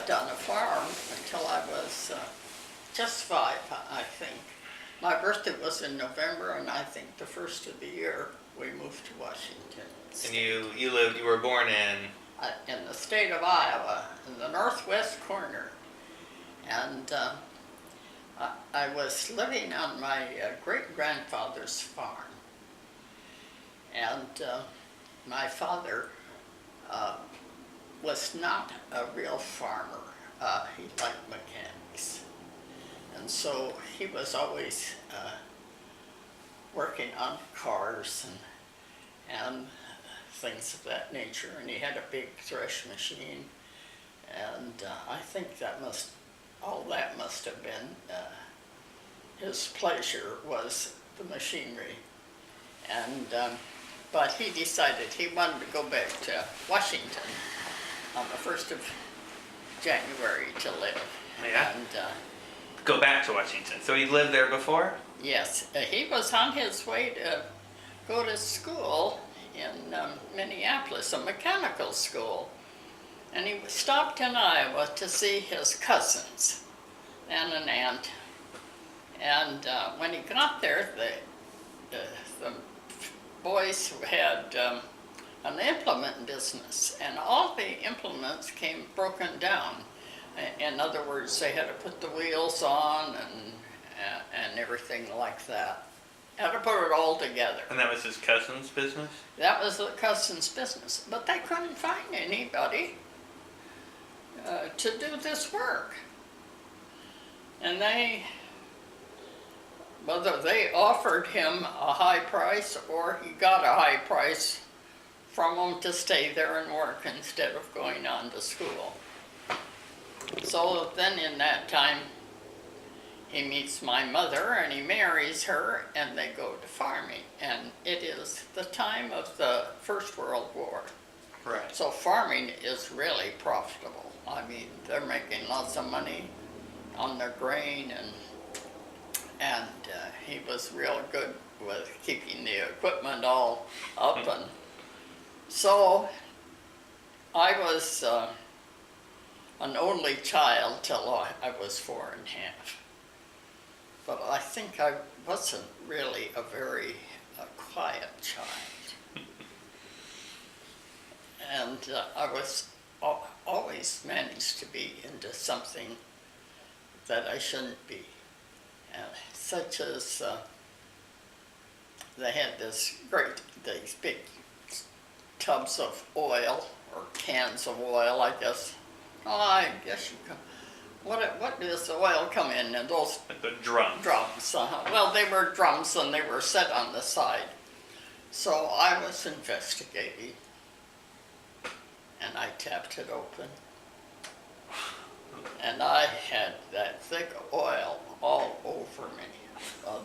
lived on a farm until I was just 5, I think. My birthday was in November, and I think the first of the year we moved to Washington. And you were born In the state of Iowa, in the northwest corner. And I was living on my great-grandfather's farm. And my father was not a real farmer. He liked mechanics. And so he was always working on cars and things of that nature. And he had a big thresh machine. And I think all that must have been his pleasure, was the machinery. And but he decided he wanted to go back to Washington on the 1st of January to live. Yeah. And go back to Washington. So he lived there before? yes, he was on his way to go to school in Minneapolis, a mechanical school. And he stopped in Iowa to see his cousins and an aunt. And when he got there, the boys had an implement business, and all the implements came broken down. In other words, they had to put the wheels on and everything like that. Had to put it all together. And that was his cousin's business? That was the cousin's business, but they couldn't find anybody to do this work. And whether they offered him a high price or he got a high price from them to stay there and work instead of going on to school. So then in that time, he meets my mother and he marries her, and they go to farming. And it is the time of the First World War. Right. So farming is really profitable. I mean, they're making lots of money on their grain, and he was real good with keeping the equipment all up. And so I was an only child till I was 4 and a half. But I think I wasn't really a very quiet child. And I was always managed to be into something that I shouldn't be. Such as they had these big tubs of oil, or cans of oil, I guess. Oh, I guess you could. What does the oil come in? And those Like the drums. Drums. Well, they were drums, and they were set on the side. So I was investigating, and I tapped it open, and I had that thick oil all over me. Well,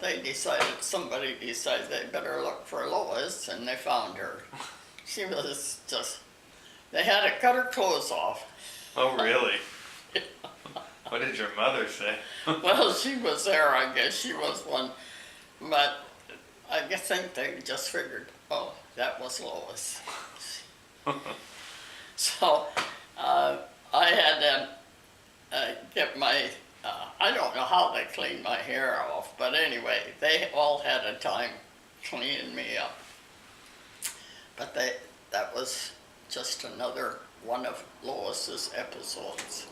somebody decided they better look for Lois, and they found her. She was they had to cut her clothes off. Oh, really? What did your mother say? Well, she was there, I guess. She was one. But I think they just figured, oh, that was Lois. So I had to get my, I don't know how they cleaned my hair off, but anyway, they all had a time cleaning me up. But that was just another one of Lois's episodes.